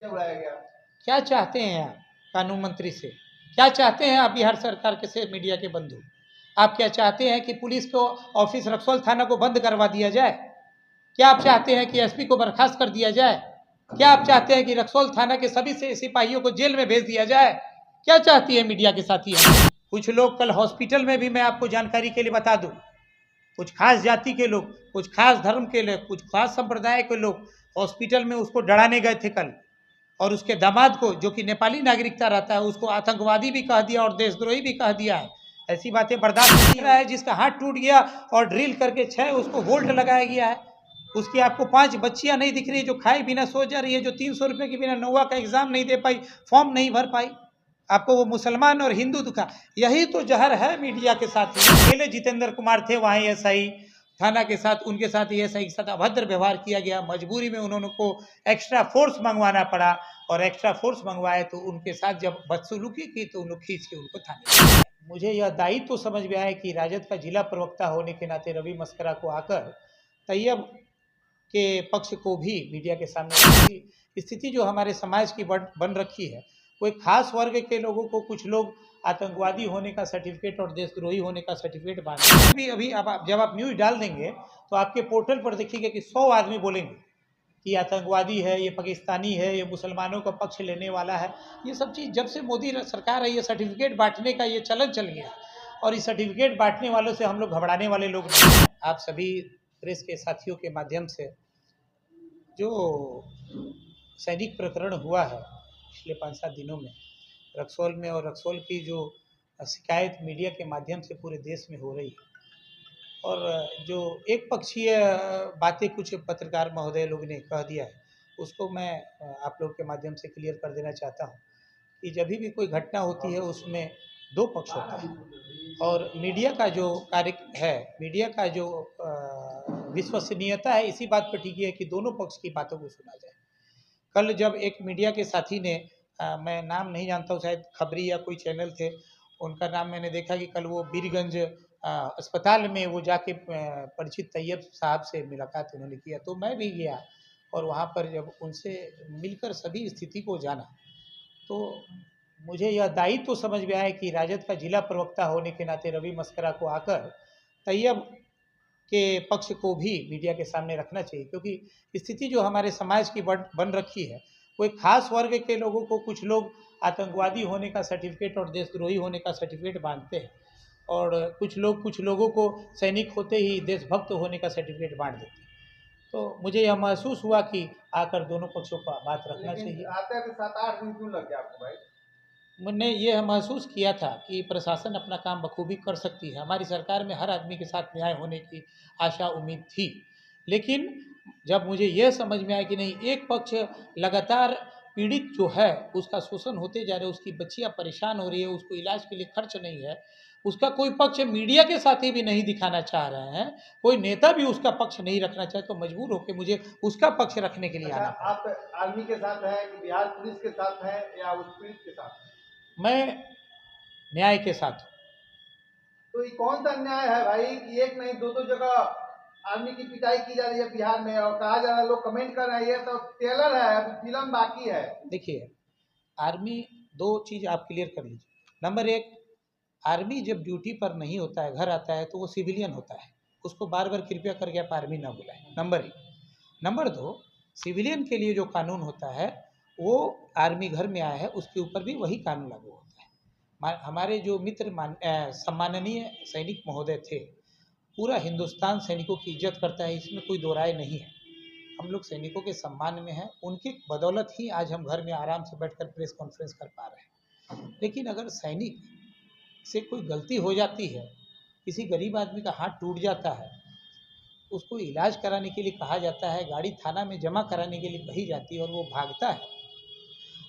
उड़ाया गया। क्या चाहते हैं आप कानून मंत्री से? क्या चाहते हैं आप बिहार सरकार के से मीडिया के बंधु? आप क्या चाहते हैं कि पुलिस को ऑफिस रक्सौल थाना को बंद करवा दिया जाए? क्या आप चाहते हैं कि एसपी को बर्खास्त कर दिया जाए? क्या आप चाहते हैं कि रक्सौल थाना के सभी से सिपाहियों को जेल में भेज दिया जाए? क्या चाहती है मीडिया के साथी? कुछ लोग कल हॉस्पिटल में भी, मैं आपको जानकारी के लिए बता दूं, कुछ खास जाति के लोग, कुछ खास धर्म के लोग, कुछ खास संप्रदाय के लोग हॉस्पिटल में उसको डराने गए थे कल, और उसके दामाद को, जो कि नेपाली नागरिकता रहता है, उसको आतंकवादी भी कह दिया और देशद्रोही भी कह दिया है। ऐसी बातें बर्दाश्त नहीं रहा है। जिसका हाथ टूट गया और ड्रिल करके 6 उसको वोल्ट लगाया गया है, उसकी आपको 5 बच्चियां नहीं दिख रही, जो खाए बिना सो जा रही है, जो 300 रुपये के बिना नौवा का एग्जाम नहीं दे पाई, फॉर्म नहीं भर पाई, आपको वो मुसलमान और हिंदू दुखा। यही तो जहर है मीडिया के साथ। अकेले जितेंद्र कुमार थे वहाँ एसआई थाना के साथ, उनके साथ एसआई के साथ अभद्र व्यवहार किया गया। मजबूरी में उन्होंने को एक्स्ट्रा फोर्स मंगवाना पड़ा, और एक्स्ट्रा फोर्स मंगवाए तो उनके साथ जब बदसलूकी की तो उन लोग खींच के उनको थाने। मुझे यह दायित्व तो समझ में आया कि राजद का जिला प्रवक्ता होने के नाते रवि मस्करा को आकर तैयब के पक्ष को भी मीडिया के सामने स्थिति जो हमारे समाज की बन रखी है, कोई खास वर्ग के लोगों को कुछ लोग आतंकवादी होने का सर्टिफिकेट और देशद्रोही होने का सर्टिफिकेट बांधते हैं। अभी जब आप न्यूज़ डाल देंगे तो आपके पोर्टल पर देखिएगा कि 100 आदमी बोलेंगे कि आतंकवादी है, ये पाकिस्तानी है, ये मुसलमानों का पक्ष लेने वाला है। ये सब चीज़ जब से मोदी सरकार है, ये सर्टिफिकेट बांटने का ये चलन चल गया, और इस सर्टिफिकेट बांटने वालों से हम लोग घबराने वाले लोग नहीं हैं। आप सभी प्रेस के साथियों के माध्यम से, जो सैनिक प्रकरण हुआ है पिछले 5-7 दिनों में रक्सौल में, और रक्सौल की जो शिकायत मीडिया के माध्यम से पूरे देश में हो रही है, और जो एक पक्षीय बातें कुछ पत्रकार महोदय लोग ने कह दिया है, उसको मैं आप लोग के माध्यम से क्लियर कर देना चाहता हूँ कि जब भी कोई घटना होती है उसमें 2 पक्ष होता है, और मीडिया का जो कार्य है, मीडिया का जो विश्वसनीयता है, इसी बात पर टिकी है कि दोनों पक्ष की बातों को सुना जाए। कल जब एक मीडिया के साथी ने, मैं नाम नहीं जानता हूँ, शायद खबरी या कोई चैनल थे, उनका नाम मैंने देखा कि कल वो बीरगंज अस्पताल में वो जाके परिचित तैयब साहब से मुलाकात उन्होंने किया, तो मैं भी गया, और वहाँ पर जब उनसे मिलकर सभी स्थिति को जाना, तो मुझे यह दायित्व तो समझ में आया कि राजद का जिला प्रवक्ता होने के नाते रवि मस्करा को आकर तैयब के पक्ष को भी मीडिया के सामने रखना चाहिए, क्योंकि स्थिति जो हमारे समाज की बन रखी है, कोई खास वर्ग के लोगों को कुछ लोग आतंकवादी होने का सर्टिफिकेट और देशद्रोही होने का सर्टिफिकेट बांधते हैं, और कुछ लोगों को सैनिक होते ही देशभक्त होने का सर्टिफिकेट बांट देते हैं। तो मुझे यह महसूस हुआ कि आकर दोनों पक्षों का बात रखना चाहिए। आते 7-8 दिन क्यों लग गया आपको भाई? मैंने यह महसूस किया था कि प्रशासन अपना काम बखूबी कर सकती है। हमारी सरकार में हर आदमी के साथ न्याय होने की आशा उम्मीद थी, लेकिन जब मुझे यह समझ में आया कि नहीं, एक पक्ष लगातार पीड़ित जो है उसका शोषण होते जा रहा है, उसकी बच्चियां परेशान हो रही है, उसको इलाज के लिए खर्च नहीं है, उसका कोई पक्ष मीडिया के साथ ही भी नहीं दिखाना चाह रहे हैं, कोई नेता भी उसका पक्ष नहीं रखना चाहे, तो मजबूर होकर मुझे उसका पक्ष रखने के लिए आना पड़ा। आप आर्मी के साथ है कि बिहार पुलिस के साथ है या उस पीड़ित के साथ है? मैं न्याय के साथ। तो ये कौन सा अन्याय है भाई कि एक नहीं दो जगह आर्मी की पिटाई की जा रही है बिहार में, और कहा जा रहा है, लोग कमेंट कर रहे हैं ये तो ट्रेलर है, अभी फिल्म बाकी है। देखिए, आर्मी, 2 चीज़ आप क्लियर कर लीजिए। नंबर 1, आर्मी जब ड्यूटी पर नहीं होता है, घर आता है, तो वो सिविलियन होता है, उसको बार बार कृपया करके आप आर्मी ना बुलाएं, नंबर 1। नंबर 2, सिविलियन के लिए जो कानून होता है वो आर्मी घर में आया है, उसके ऊपर भी वही कानून लागू होता है। हमारे जो मित्र सम्माननीय सैनिक महोदय थे, पूरा हिंदुस्तान सैनिकों की इज्जत करता है, इसमें कोई दो राय नहीं है। हम लोग सैनिकों के सम्मान में हैं, उनकी बदौलत ही आज हम घर में आराम से बैठकर प्रेस कॉन्फ्रेंस कर पा रहे हैं। लेकिन अगर सैनिक से कोई गलती हो जाती है, किसी गरीब आदमी का हाथ टूट जाता है, उसको इलाज कराने के लिए कहा जाता है, गाड़ी थाना में जमा कराने के लिए कही जाती है, और वो भागता है,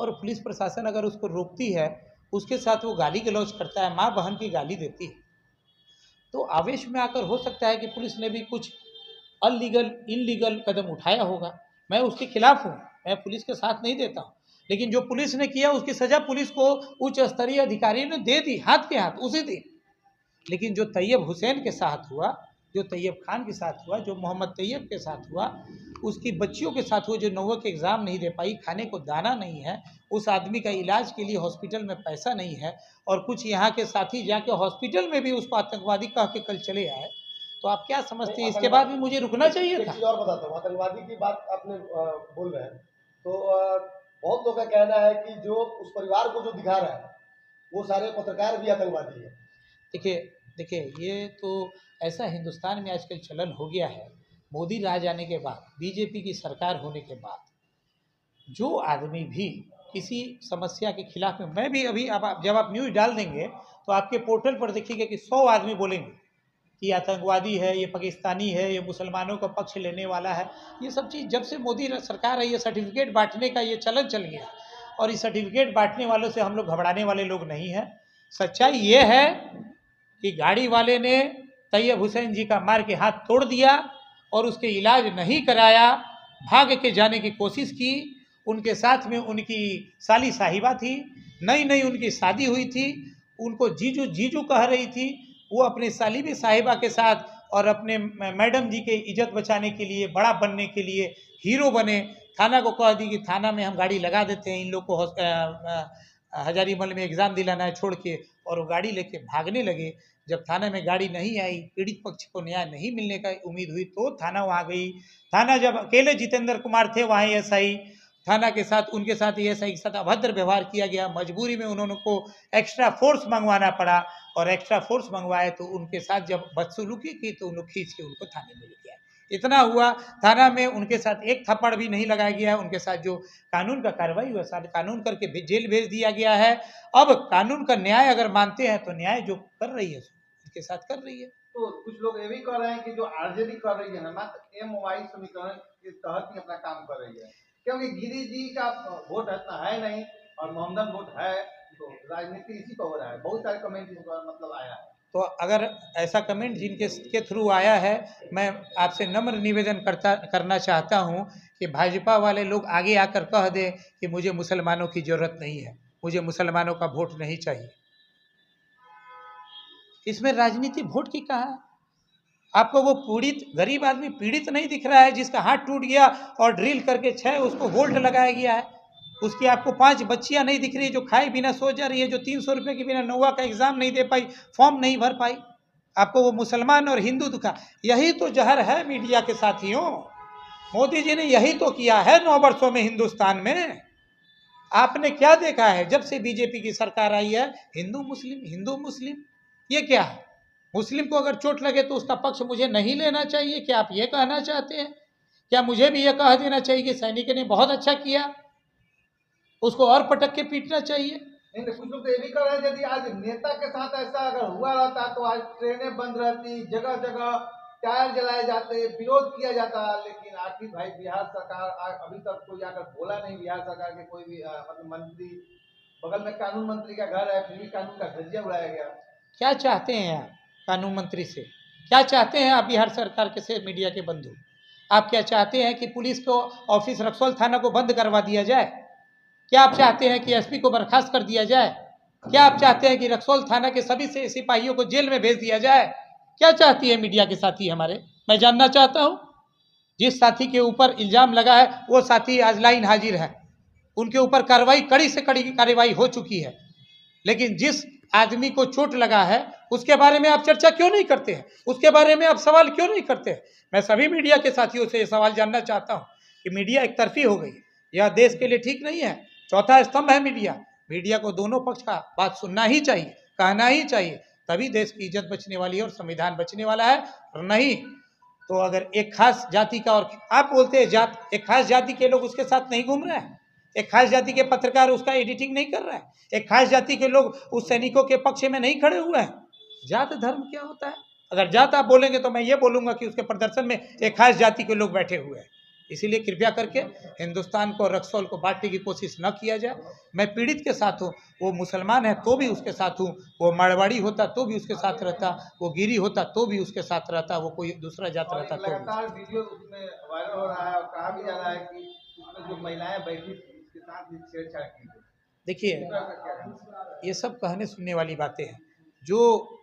और पुलिस प्रशासन अगर उसको रोकती है, उसके साथ वो गाली गलौज करता है, माँ बहन की गाली देती है, तो आवेश में आकर हो सकता है कि पुलिस ने भी कुछ इनलीगल कदम उठाया होगा। मैं उसके खिलाफ हूँ, मैं पुलिस के साथ नहीं देता हूँ, लेकिन जो पुलिस ने किया उसकी सज़ा पुलिस को उच्च स्तरीय अधिकारियों ने दे दी, हाथ के हाथ उसी दिन। लेकिन जो तैयब हुसैन के साथ हुआ, जो तैयब खान के साथ हुआ, जो मोहम्मद तैयब के साथ हुआ, उसकी बच्चियों के साथ हुआ जो 9वीं के एग्ज़ाम नहीं दे पाई, खाने को दाना नहीं है, उस आदमी का इलाज के लिए हॉस्पिटल में पैसा नहीं है, और कुछ यहाँ के साथी जाके हॉस्पिटल में भी उसको आतंकवादी कह के कल चले आए, तो आप क्या समझते हैं? इसके बाद भी मुझे रुकना चाहिए एक था। चीज और बताता हूँ, आतंकवादी की बात आपने बोल रहे हैं तो बहुत लोग का कहना है कि जो उस परिवार को जो दिखा रहा है वो सारे पत्रकार भी आतंकवादी है। देखिए देखिए, ये तो ऐसा हिंदुस्तान में आजकल चलन हो गया है। मोदी राज आने के बाद, बीजेपी की सरकार होने के बाद, जो आदमी भी किसी समस्या के खिलाफ में, मैं भी अभी, अब जब आप न्यूज़ डाल देंगे तो आपके पोर्टल पर देखिएगा कि 100 आदमी बोलेंगे कि आतंकवादी है, ये पाकिस्तानी है, ये मुसलमानों का पक्ष लेने वाला है। ये सब चीज़ जब से मोदी सरकार है, ये सर्टिफिकेट बांटने का ये चलन चल गया, और इस सर्टिफिकेट बांटने वालों से हम लोग घबराने वाले लोग नहीं हैं। सच्चाई ये है कि गाड़ी वाले ने तैयब हुसैन जी का मार के हाथ तोड़ दिया और उसके इलाज नहीं कराया, भाग के जाने की कोशिश की। उनके साथ में उनकी साली साहिबा थी, नई नई उनकी शादी हुई थी, उनको जीजू जीजू कह रही थी। वो अपने सालिबी साहिबा के साथ और अपने मैडम जी के इज्जत बचाने के लिए, बड़ा बनने के लिए हीरो बने। थाना को कह दी कि थाना में हम गाड़ी लगा देते हैं, इन लोग को हजारीमल में एग्ज़ाम दिलाना है छोड़ के, और वो गाड़ी लेके भागने लगे। जब थाना में गाड़ी नहीं आई, पीड़ित पक्ष को न्याय नहीं मिलने का उम्मीद हुई, तो थाना वहाँ गई। थाना जब अकेले जितेंद्र कुमार थे वहाँ एएसआई, थाना के साथ, उनके साथ एएसआई के साथ अभद्र व्यवहार किया गया। मजबूरी में उन्होंने को एक्स्ट्रा फोर्स मंगवाना पड़ा, और एक्स्ट्रा फोर्स मंगवाए तो उनके साथ जब बदसलूकी की तो उन्होंने खींच के उनको थाने में ले गया। इतना हुआ, थाना में उनके साथ एक थप्पड़ भी नहीं लगाया गया। उनके साथ जो कानून का कार्रवाई हुआ, सारे कानून करके जेल भेज दिया गया है। अब कानून का न्याय अगर मानते हैं तो न्याय जो कर रही है उनके साथ कर रही है। तो कुछ लोग ये भी कह रहे हैं कि जो आरजेडी कर रही है ना, मात्र MOI समीकरण के तहत ही अपना काम कर रही है, क्योंकि गिरी जी का वोट इतना है नहीं और मोहम्मदन वोट है, तो राजनीति इसी पर हो रहा है। बहुत सारे कमेंट इस पर मतलब आया है। तो अगर ऐसा कमेंट जिनके के थ्रू आया है, मैं आपसे नम्र निवेदन करना चाहता हूं कि भाजपा वाले लोग आगे आकर कह दें कि मुझे मुसलमानों की ज़रूरत नहीं है, मुझे मुसलमानों का वोट नहीं चाहिए। इसमें राजनीति वोट की कहाँ है? आपको वो पीड़ित गरीब आदमी पीड़ित नहीं दिख रहा है, जिसका हाथ टूट गया और ड्रिल करके 6 उसको वोल्ट लगाया गया है? उसकी आपको 5 बच्चियां नहीं दिख रही जो खाए बिना सो जा रही है, जो 300 रुपये के बिना 9वीं का एग्ज़ाम नहीं दे पाई, फॉर्म नहीं भर पाई? आपको वो मुसलमान और हिंदू दिखा? यही तो जहर है मीडिया के साथियों। मोदी जी ने यही तो किया है 9 वर्षों में हिंदुस्तान में। आपने क्या देखा है जब से बीजेपी की सरकार आई है? हिंदू मुस्लिम, ये क्या है? मुस्लिम को अगर चोट लगे तो उसका पक्ष मुझे नहीं लेना चाहिए, क्या आप ये कहना चाहते हैं? क्या मुझे भी ये कह देना चाहिए कि सैनिक ने बहुत अच्छा किया, उसको और पटक के पीटना चाहिए? नहीं, कुछ लोग तो ये भी कह रहे हैं यदि आज नेता के साथ ऐसा अगर हुआ रहता तो आज ट्रेनें बंद रहती, जगह जगह टायर जलाए जाते, विरोध किया जाता। लेकिन आखिर भाई बिहार सरकार अभी तक कोई आकर बोला नहीं। बिहार सरकार के कोई भी मतलब मंत्री, बगल में कानून मंत्री का घर है, फिर भी कानून का धज्जिया उड़ाया गया। क्या चाहते हैं आप कानून मंत्री से? क्या चाहते हैं आप बिहार सरकार के से मीडिया के बंधु? आप क्या चाहते हैं कि पुलिस को ऑफिस रक्सौल थाना को बंद करवा दिया जाए? क्या आप चाहते हैं कि एसपी को बर्खास्त कर दिया जाए? क्या आप चाहते हैं कि रक्सौल थाना के सभी से सिपाहियों को जेल में भेज दिया जाए? क्या चाहती है मीडिया के साथी हमारे? मैं जानना चाहता हूं। जिस साथी के ऊपर इल्जाम लगा है वो साथी आज लाइन हाजिर है, उनके ऊपर कार्रवाई, कड़ी से कड़ी कार्रवाई हो चुकी है। लेकिन जिस आदमी को चोट लगा है उसके बारे में आप चर्चा क्यों नहीं करते हैं? उसके बारे में आप सवाल क्यों नहीं करते हैं? मैं सभी मीडिया के साथियों से ये सवाल जानना चाहता हूं कि मीडिया एक तरफी हो गई, यह देश के लिए ठीक नहीं है। चौथा स्तंभ है मीडिया। मीडिया को दोनों पक्ष का बात सुनना ही चाहिए, कहना ही चाहिए, तभी देश की इज्जत बचने वाली है और संविधान बचने वाला है। और नहीं तो अगर एक खास जाति का, और आप बोलते हैं जात, एक खास जाति के लोग उसके साथ नहीं घूम रहे हैं, एक खास जाति के पत्रकार उसका एडिटिंग नहीं कर रहे हैं, एक खास जाति के लोग उस सैनिकों के पक्ष में नहीं खड़े हुए हैं। जात धर्म क्या होता है? अगर जात आप बोलेंगे तो मैं ये बोलूंगा कि उसके प्रदर्शन में एक खास जाति के लोग बैठे हुए हैं। इसीलिए कृपया करके हिंदुस्तान को, रक्सौल को बांटने की कोशिश न किया जाए। मैं पीड़ित के साथ हूँ, वो मुसलमान है तो भी उसके साथ हूँ, वो मारवाड़ी होता तो भी उसके साथ रहता, वो गिरी होता तो भी उसके साथ रहता, वो कोई दूसरा जात रहता तो भी। लगातार वीडियो उसमें वायरल हो रहा है और कहा भी जा रहा है कि उसमें जो महिलाएं बैठी थी उसके साथ भी छेड़छाड़ की गई। देखिए, ये सब कहने सुनने वाली बातें हैं। जो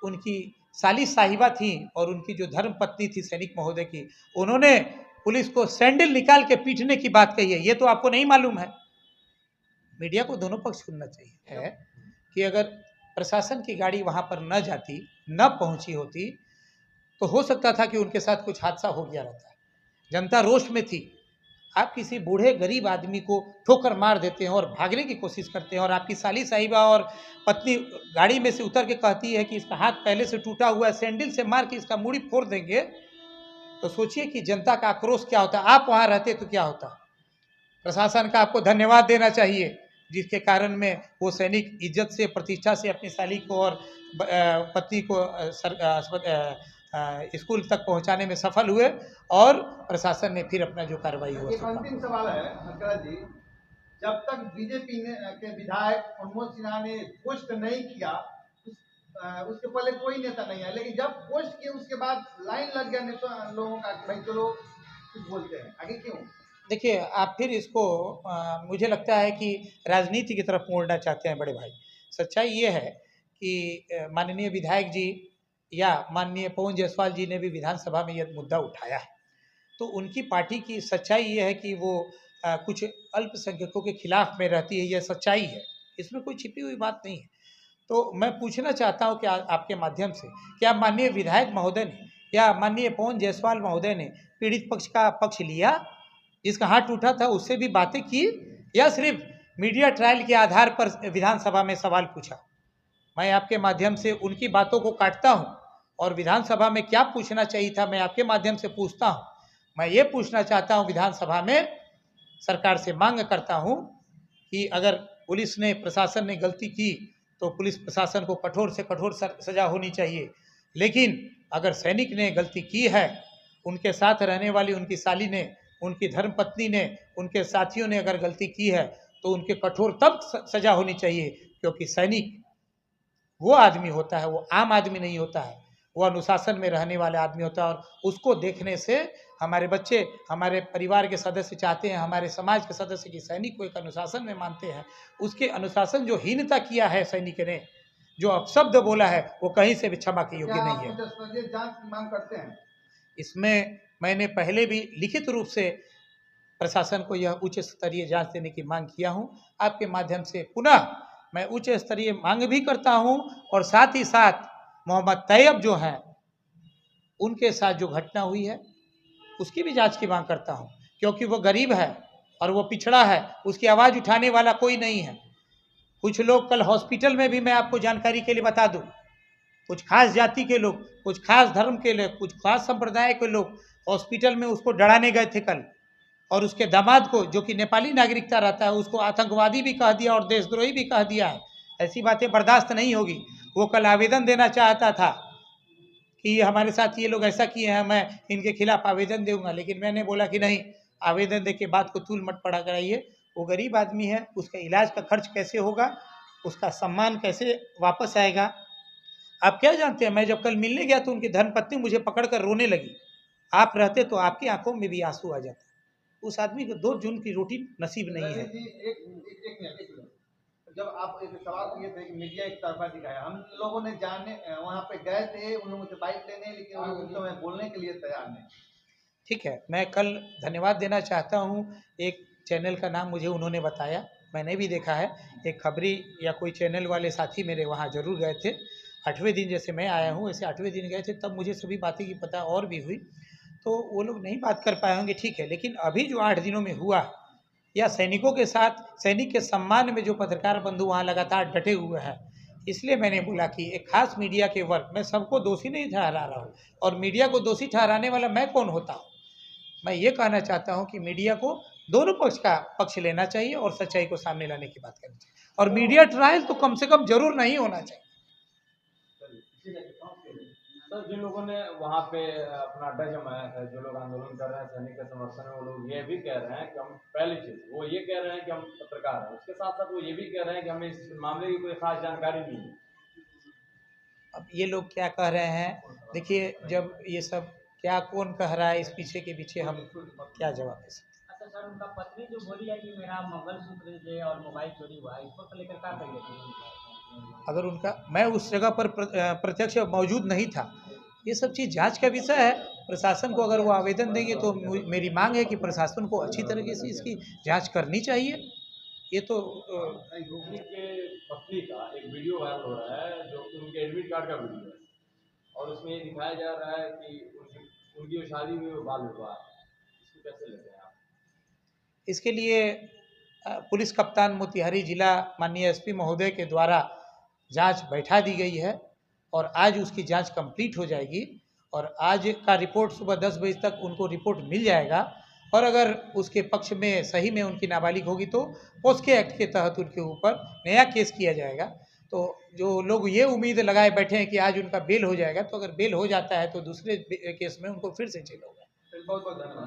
उनकी साली साहिबा थी और उनकी जो धर्म पत्नी थी सैनिक महोदय की, उन्होंने पुलिस को सैंडल निकाल के पीटने की बात कही है। ये तो आपको नहीं मालूम है। मीडिया को दोनों पक्ष सुनना चाहिए है कि अगर प्रशासन की गाड़ी वहां पर न जाती, न पहुंची होती, तो हो सकता था कि उनके साथ कुछ हादसा हो गया रहता है। जनता रोष में थी। आप किसी बूढ़े गरीब आदमी को ठोकर मार देते हैं और भागने की कोशिश करते हैं, और आपकी साली साहिबा और पत्नी गाड़ी में से उतर के कहती है कि इसका हाथ पहले से टूटा हुआ है, सैंडल से मार के इसका मूड़ी फोड़ देंगे। तो सोचिए कि जनता का आक्रोश क्या होता। आप वहां रहते तो क्या होता। प्रशासन का आपको धन्यवाद देना चाहिए, जिसके कारण में वो सैनिक इज्जत से, प्रतिष्ठा से अपनी साली को और पत्नी को स्कूल तक पहुंचाने में सफल हुए, और प्रशासन ने फिर अपना जो कार्रवाई हुआ एक अंतिम सवाल है हंसराज जी, जब तक बीजेपी के विधायक प्रमोद सिन्हा ने पोस्ट नहीं किया, उसके पहले कोई नेता नहीं है, लेकिन जब पोस्ट किए उसके बाद लाइन लग गया नेता लोगों का कि भाई चलो कुछ बोलते हैं, आगे क्यों? देखिए, आप फिर इसको मुझे लगता है कि राजनीति की तरफ मोड़ना चाहते हैं बड़े भाई। सच्चाई ये है कि माननीय विधायक जी या माननीय पवन जायसवाल जी ने भी विधानसभा में यह मुद्दा उठाया है। तो उनकी पार्टी की सच्चाई ये है कि वो कुछ अल्पसंख्यकों के खिलाफ में रहती है, यह सच्चाई है, इसमें कोई छिपी हुई बात नहीं है। तो मैं पूछना चाहता हूं कि आपके माध्यम से, क्या माननीय विधायक महोदय ने या माननीय पवन जायसवाल महोदय ने पीड़ित पक्ष का पक्ष लिया, जिसका हाथ टूटा था उससे भी बातें की, या सिर्फ मीडिया ट्रायल के आधार पर विधानसभा में सवाल पूछा? मैं आपके माध्यम से उनकी बातों को काटता हूं, और विधानसभा में क्या पूछना चाहिए था मैं आपके माध्यम से पूछता हूं। मैं ये पूछना चाहता हूं, विधानसभा में सरकार से मांग करता हूं कि अगर पुलिस ने, प्रशासन ने गलती की तो पुलिस प्रशासन को कठोर से कठोर सजा होनी चाहिए। लेकिन अगर सैनिक ने गलती की है, उनके साथ रहने वाली उनकी साली ने, उनकी धर्मपत्नी ने, उनके साथियों ने अगर गलती की है, तो उनके कठोर तब सजा होनी चाहिए, क्योंकि सैनिक वो आदमी होता है, वो आम आदमी नहीं होता है, वो अनुशासन में रहने वाला आदमी होता है। और उसको देखने से हमारे बच्चे, हमारे परिवार के सदस्य चाहते हैं, हमारे समाज के सदस्य की सैनिक को एक अनुशासन में मानते हैं। उसके अनुशासन जो हीनता किया है सैनिक ने, जो अपशब्द बोला है, वो कहीं से भी क्षमा के योग्य नहीं है। जांच की मांग करते हैं? इसमें मैंने पहले भी लिखित रूप से प्रशासन को यह उच्च स्तरीय जांच देने की मांग किया हूं। आपके माध्यम से पुनः मैं उच्च स्तरीय मांग भी करता हूं, और साथ ही साथ मोहम्मद तैयब जो हैं, उनके साथ जो घटना हुई है उसकी भी जांच की मांग करता हूं, क्योंकि वो गरीब है और वो पिछड़ा है, उसकी आवाज़ उठाने वाला कोई नहीं है। कुछ लोग कल हॉस्पिटल में भी, मैं आपको जानकारी के लिए बता दूं, कुछ खास जाति के लोग, कुछ खास धर्म के लोग, कुछ खास संप्रदाय के लोग हॉस्पिटल में उसको डराने गए थे कल, और उसके दामाद को, जो कि नेपाली नागरिकता रहता है, उसको आतंकवादी भी कह दिया और देशद्रोही भी कह दिया है। ऐसी बातें बर्दाश्त नहीं होगी। वो कल आवेदन देना चाहता था कि हमारे साथ ये लोग ऐसा किए हैं, मैं इनके खिलाफ आवेदन दूंगा, लेकिन मैंने बोला कि नहीं, आवेदन दे के बात को तूल मत पड़ा कराइए। वो गरीब आदमी है, उसका इलाज का खर्च कैसे होगा, उसका सम्मान कैसे वापस आएगा? आप क्या जानते हैं, मैं जब कल मिलने गया तो उनकी धर्मपत्नी मुझे पकड़कर रोने लगी। आप रहते तो आपकी आंखों में भी आंसू आ जाता। उस आदमी को 2 जून की रोटी नसीब नहीं है। एक मिनट, जब आप एक सवाल ये थे कि मीडिया एक तरफा दिखाया, हम लोगों ने जाने वहाँ पे गए थे उन लोगों से बाइक लेने, लेकिन वो लोग तो बोलने के लिए तैयार नहीं। ठीक है, मैं कल धन्यवाद देना चाहता हूँ। एक चैनल का नाम मुझे उन्होंने बताया, मैंने भी देखा है। एक खबरी या कोई चैनल वाले साथी मेरे वहाँ जरूर गए थे। 8वें दिन जैसे मैं आया हूँ, वैसे 8वें दिन गए थे, तब मुझे सभी बातें की पता और भी हुई। तो वो लोग नहीं बात कर पाए होंगे, ठीक है। लेकिन अभी जो 8 दिनों में हुआ, या सैनिकों के साथ, सैनिक के सम्मान में जो पत्रकार बंधु वहाँ लगातार डटे हुए हैं, इसलिए मैंने बोला कि एक खास मीडिया के वर्ग, मैं सबको दोषी नहीं ठहरा रहा हूँ, और मीडिया को दोषी ठहराने वाला मैं कौन होता हूँ। मैं ये कहना चाहता हूँ कि मीडिया को दोनों पक्ष का पक्ष लेना चाहिए और सच्चाई को सामने लाने की बात करनी चाहिए, और मीडिया ट्रायल तो कम से कम जरूर नहीं होना चाहिए। सर, जिन लोगों ने वहाँ पे अपना अड्डा जमाया है, जो लोग आंदोलन कर रहे हैं सैनिक के समर्थन में, वो लोग ये भी कह रहे हैं कि हम, पहली चीज वो ये कह रहे हैं कि हम पत्रकार हैं, उसके साथ साथ वो ये भी कह रहे हैं कि हमें इस मामले की कोई खास जानकारी नहीं है। अब ये लोग क्या कह रहे हैं, देखिए, जब ये सब क्या कौन कह रहा है, इस पीछे के पीछे हम क्या जवाब दे सकते हैं। अच्छा सर, उनका पत्नी जो बोली है कि मेरा मंगलसूत्र और मोबाइल चोरी हुआ है, इसको तो लेकर क्या कहिए? अगर उनका, मैं उस जगह पर प्रत्यक्ष मौजूद नहीं था। ये सब चीज़ जांच का विषय है। प्रशासन को अगर वो आवेदन देंगे तो मेरी मांग है कि प्रशासन को अच्छी तरीके से इसकी जांच करनी चाहिए। ये तो यूपी के पत्नी का एक वीडियो वायरल हो रहा है जो कि उनके एडमिट कार्ड का वीडियो है, और उसमें ये दिखाया जा रहा है कि उनकी जो शादी हुई वो बाल विवाह है। इसको कैसे लेते हैं आप? इसके लिए पुलिस कप्तान मोतिहारी जिला माननीय एसपी महोदय के द्वारा जांच बैठा दी गई है और आज उसकी जांच कंप्लीट हो जाएगी और आज का रिपोर्ट सुबह 10 बजे तक उनको रिपोर्ट मिल जाएगा और अगर उसके पक्ष में सही में उनकी नाबालिग होगी तो पोस्को एक्ट के तहत उनके ऊपर नया केस किया जाएगा। तो जो लोग ये उम्मीद लगाए बैठे हैं कि आज उनका बेल हो जाएगा, तो अगर बेल हो जाता है तो दूसरे केस में उनको फिर से जेल होगा। बहुत बहुत धन्यवाद।